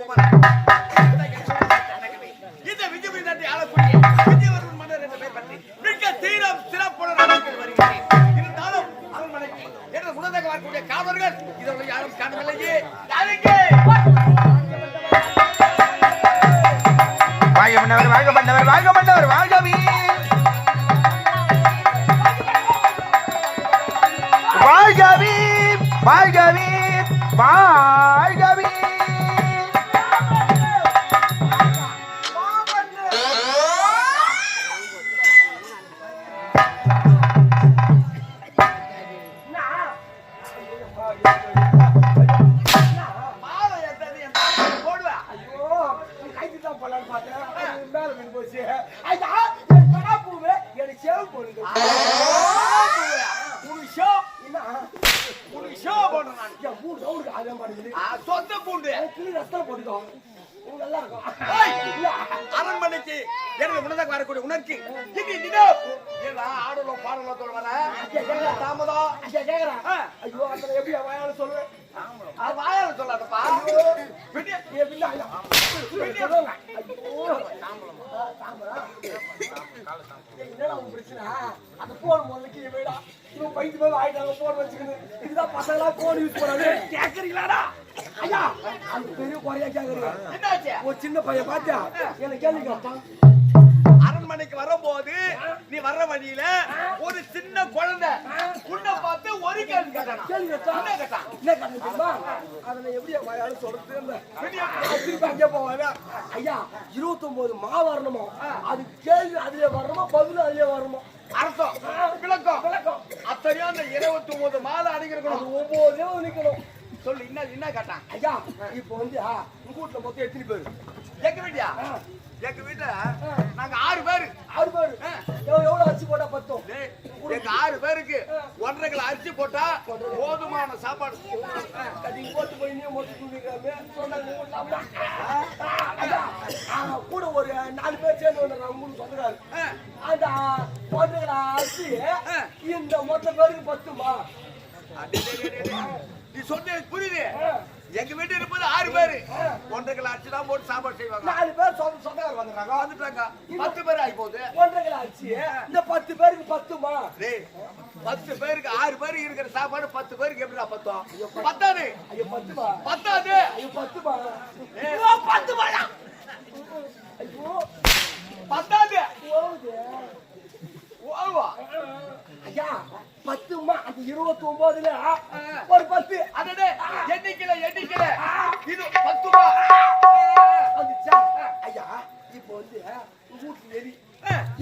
இந்த விஜயபுரி நாட்டை ஆளக்கூடிய விஜயவர்மன் மன்னர் என்ற பெயர் பற்றி மிக தீரம் சிறப்புடன் நடந்து வருகிறேன். இருந்தாலும் அரண்மனைக்கு என்று முன்னதாக வரக்கூடிய காவலர்கள் இதோட யாரும் காணவில்லையே. வாழ்க மன்னவர், வாழ்க மன்னவர், வாழ்கவே வாழ்கவே வாழ்கவே வாழ்கவே. அரண்மனைக்கு எனக்கு முன்னதாக வரக்கூடிய உனக்கு ஆடலோ பாடலோ சொல்லுவாங்க தாமதம். ஐயோ அந்த எப்படி வாயால சொல்லுவேன், வாயால சொல்லாதப்பா. அந்த போன் முதலுக்கு வேடா இவன் பைத்து மேல ஆயிட்டாங்க போன் வச்சுக்கிது. இதுதான் பசங்களா போன் யூஸ் பண்ணாது கேக்குறீங்களாடா? ஐயா அந்த பெரிய குறையா கேக்குறீங்க. என்னாச்சு? ஒரு சின்ன பையன் பாத்தியா எனக்கு கேள்வி கேட்டான். அரண்மனைக்கு வரும்போது நீ வர்ற வழியில ஒரு சின்ன குழந்தை உன்னை பார்த்து ஒரு கேள்வி கேட்டான். கேள்வி கேட்டான் என்ன கேட்டான்? என்ன கேட்டா அதனை எப்படி வாயால சொல்றது? திருப்பி அங்கே போவாங்க. ஐயா 29 மா வரணுமோ, அது கேள்வி அதுல வரணுமா, பதில் அதுல வரணுமா? அர்த்தம் விளக்கம் விளக்கம் அத்தனையா அந்த 29 மாலை அடிக்கிறோம். 9 நிக்கணும். சொல்லு என்ன கேட்டான்? ஐயா இப்போ வந்து உங்க வீட்டுல மொத்தம் எத்தனை பேரு? எங்க வீட்டியா? எங்க வீட்டுல நாங்க 6 பேரு. 6 பேரு எவ்வளவு அரிசி போட்டா பத்தும்? எங்க 6 பேருக்கு 1.5 கிலோ அரிசி போட்டா போதுமான சாப்பாடு. கட்டிங் போட்டு போய் நீ மொத்தம் தூக்கிக்கிறாமே சொன்னாங்க. கூட ஒரு 4 பேர் சேர்ந்து வந்து உங்களுக்கு சொல்றாரு அந்த 1.5 கிலோ அரிசி இந்த மொத்த பேருக்கு பத்துமா? நீ சொன்ன புரியுது. எங்க வீட்டு இருப்பது 6 பேரு. 1.5 கிலோ அரிசி தான் போட்டு சாப்பாடு செய்வாங்க. 4 பேர் சொந்தக்காரங்க வந்துட்டாங்க. 10 பேர் ஆகி போகுது. 1.5 கிலோ அரிசி இந்த 10 பேருக்கு பத்துமா? 10 பேருக்கு 6 பேருக்கு இருக்கிற சாப்பாடு 10 பேருக்கு எப்படிடா பத்தும்? பத்தாது. ஐயோ பத்துமா? பத்தாது. ஐயோ பத்துமா? ஐயோ பத்துமா? ஐயோ பத்தாது. ஓவா ஐயா 10மா அந்த 29ல ஒரு 10 அதடே எண்ணிக்கல இது 10மா வந்துச்சா? ஐயா இப்போ வந்து உங்க வீட்ல எலி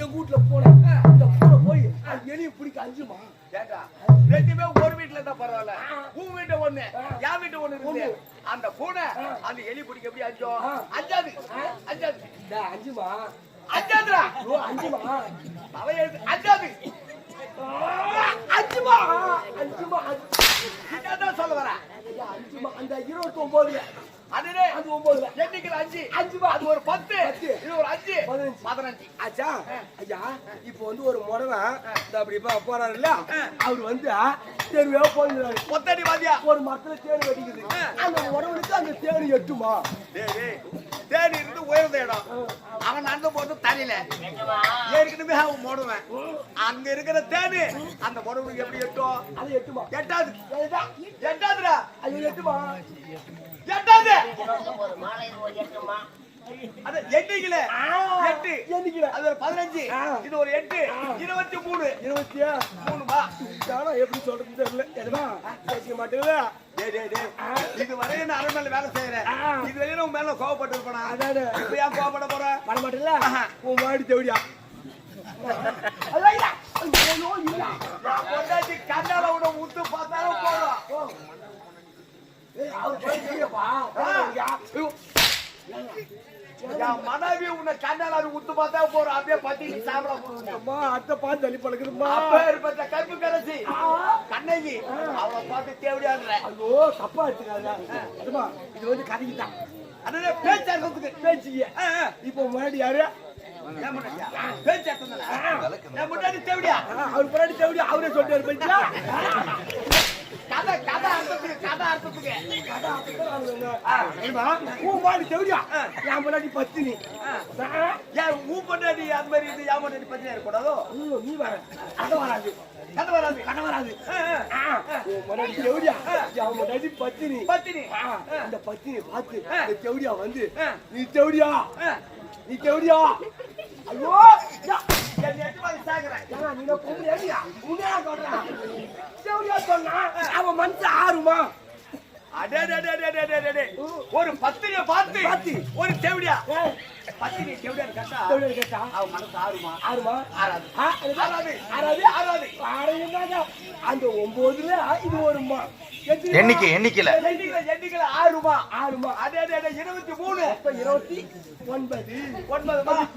எங்க வீட்ல போனா இந்த பூனை போய் அந்த எலியை பிடிக்க அஞ்சுமா? கேட்டா ரெண்டுமே ஒரு வீட்ல இருந்தா பரவாயில்ல, உங்க வீட்டு ஒண்ணு என் வீட்டு ஒண்ணு இருக்கு. அந்த பூனை அந்த எலி பிடிக்க எப்படி அஞ்சும்? அஞ்சாது அஞ்சுமா? அஞ்சாதுடா. ஓ அஞ்சுமா? அவ அஞ்சாது அஞ்சுமா? என்னதான் சொல்ல வர? அஞ்சுமா அந்த 29 அதுனே அது 9ல எண்ணிக்கல 5 அது ஒரு 10 இது ஒரு 5 15 ஆச்சா? ஐயா இப்போ வந்து ஒரு முடவன் அப்படி போறாருல்ல, அவர் வந்து தேர்வே போயிடுறாரு. பொத்தடி வாதியா ஒரு மரத்துல தேன் வெடிக்குது. அந்த முடவனுக்கு அந்த தேன் எட்டுமா? தேன் இருந்து உயர்ந்த இடம் அவன் நடந்து போறது தரையில ஏற்கனவே அவன் முடவன். அங்க இருக்கிற தேனு அந்த முடவனுக்கு எப்படி எட்டும்? அது எட்டுமா? எட்டாது. எட்டாதுடா. ஐயோ எட்டுமா? எட்டாது. அது எண்ணிக்கல 8 எண்ணிக்கல அது ஒரு 15 இது ஒரு 8 23 23 தானா எப்படி சொல்றது தெரியல. எதுமா பேசிக்க மாட்டீங்களா? இது வரைய நான் அரண்மனையில வேலை செய்யறேன். இது வரையும் உன் மேல கோவப்பட்டு இருப்பா. அதானே இப்ப ஏன் கோவப்பட போற? பண்ண மாட்டீங்களா? உன் மாடி தேவடியா கண்ணால விட உத்து பார்த்தாலும் போதும். மனைவி உன்னை கண்ணால உத்து பார்த்தா போறோம். அப்படியே பத்தி சாப்பிட போடுமா? அத்தை பார்த்து தள்ளி பழகுதுமா. அப்ப கருப்பு கரைச்சி கண்ணகி அவளை பார்த்து தேவையாடுற. ஐயோ தப்பா எடுத்துக்காதுமா. இது வந்து கதைக்குதான் அதே பேச்சு பேச்சுக்கு. இப்போ முன்னாடி யாரு பேச்சு முன்னாடி தேவையா? அவர் முன்னாடி தேவையா? அவரே சொல்லிட்டு கதை கதை அர்த்தத்துக்கு கதை அர்த்தத்துக்கு கதை அப்பதான் நான் சொன்னேன். உன் பாடி தேவையா என் முன்னாடி பத்தினி ஏன் ஊ பண்ணாடி அந்த மாதிரி இது ஏன் பண்ணாடி பத்தி இருக்கக்கூடாதோ நீ வர கதை வராது கதை வராது கதை வராது உன் முன்னாடி தேவையா என் முன்னாடி பத்தினி பத்தினி இந்த பத்தினி பார்த்து இந்த தேவடியா வந்து நீ தேவடியா ஐயோ நீங்க பொம்பளையா உண்மையா சொல்றான் தேவடியா சொன்னா அவன் மனசு ஆறுமா ஒரு பத்திரியை பார்த்து ஒரு தேவடியா பத்திரி தேவடியா கேட்டா அவன் மனசு ஆறுமா ஆறாது அந்த 9ல இது வருமா எண்ணிக்கையில ஆறுமா அதே 23 அப்ப 29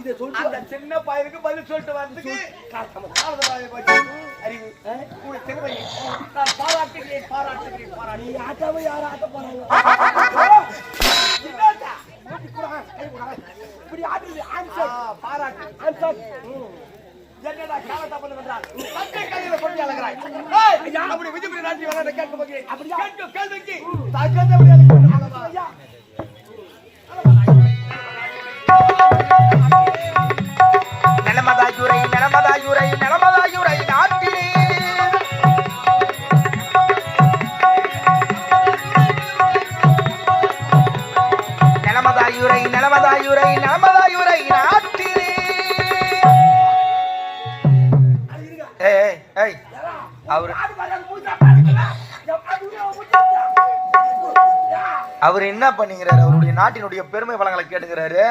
இதை சொல்லிட்டு அந்த சின்ன பையனுக்கு பதில் சொல்லிட்டு வரதுக்கு அறிவு திறமை நான் பாராட்டுகிறேன் நீ ஆட்டாவை யாரும் ஆட்ட போறாங்க இப்படி ஆட்டுது பாராட்டு ஆன்சர் என்னடா காலதாமதம் என்றால் தந்தை கையில கொண்டு அழகிறாய் அப்படி விஜயபுரி நாட்டில் விளையாட கேட்க போகிறேன் அப்படி கேட்கும் கேள்விக்கு தகுந்தபடி நலமதாயுரை நாட்டிலே நலமதாயுரை நாட்டிலே அவர் என்ன பண்ணுகிறாரு அவருடைய நாட்டினுடைய பெருமை வளங்களை கேட்டுக்கிறாரு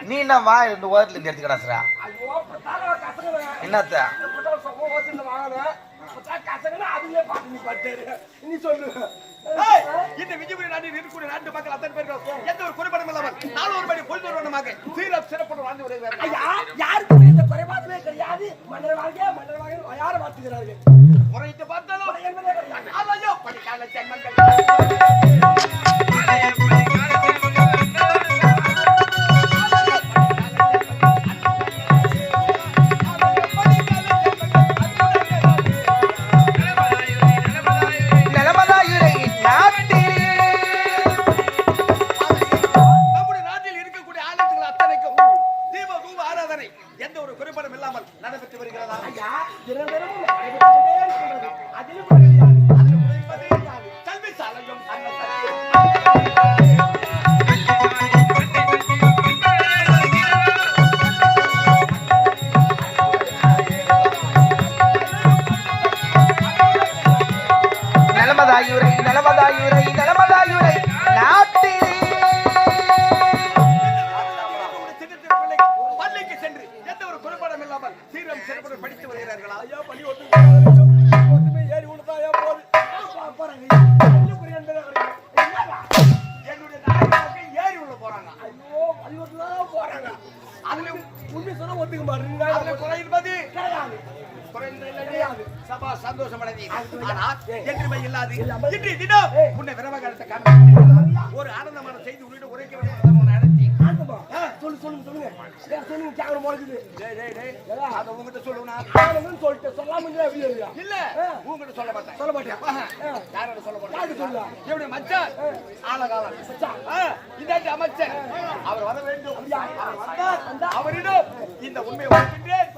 நீ என்ன வா இந்த உலகத்துல இருந்து எடுத்துக்கடா என்னத்த இந்த விஜயபுரி நாட்டில் இருக்கக்கூடிய நாட்டு மக்கள் அத்தனை பேர்கள் எந்த ஒரு குறைபாடும் இல்லாமல் நாலு மணி பொழுது வருவனமாக சிறப்பு வாழ்ந்து வருகிறார்கள் யாருக்குமே இந்த குறைபாடுமே கிடையாது மன்னரவாக யாரை மாற்றுகிறார்கள் முறையிட்டு பார்த்தாலும் அதையோ படிக்காத ஜென்மங்கள் எந்த ஒரு குறைபாடும் இல்லாமல் நடைபெற்று வருகிறதா கல்வி சாலையும் நலமதாயுரை நாட்டிலே பள்ளிக்கு சென்று எந்த ஒரு குறைபாடும் இல்லாமல் சீரம் சிறப்புடன் படித்து வருகிறார்களா ஐயா பள்ளி ஒட்டுமே ஏறி உழுதாயா போது என்னுடைய நாயகர்கள் ஏறி உள்ள போறாங்க ஐயோ பள்ளிக்கூடத்துல போறாங்க அதுல உண்மை சொன்னா ஒத்துக்க மாட்டீங்க அதுல குறை என்பது கிடையாது சபா சந்தோஷம் என்றுமே இல்லாது இன்று தினம் உன்னை விரவகாலத்தை காண ஒரு ஆனந்தமான செய்தி உன்னிடம் உரைக்க வேண்டும் சொல்லுங்க கேமரா முளைக்குது அதை உங்ககிட்ட சொல்லுவேன் சொல்லிட்டு சொல்லாம எப்படி இல்ல உங்ககிட்ட சொல்ல மாட்டேன் யாரோட சொல்ல மாட்டேன் எப்படி மச்சான் ஆலகாலம் இந்த அமைச்சர் அவர் வர வேண்டும் அவரிடம் இந்த உண்மையை உரைக்கின்றேன்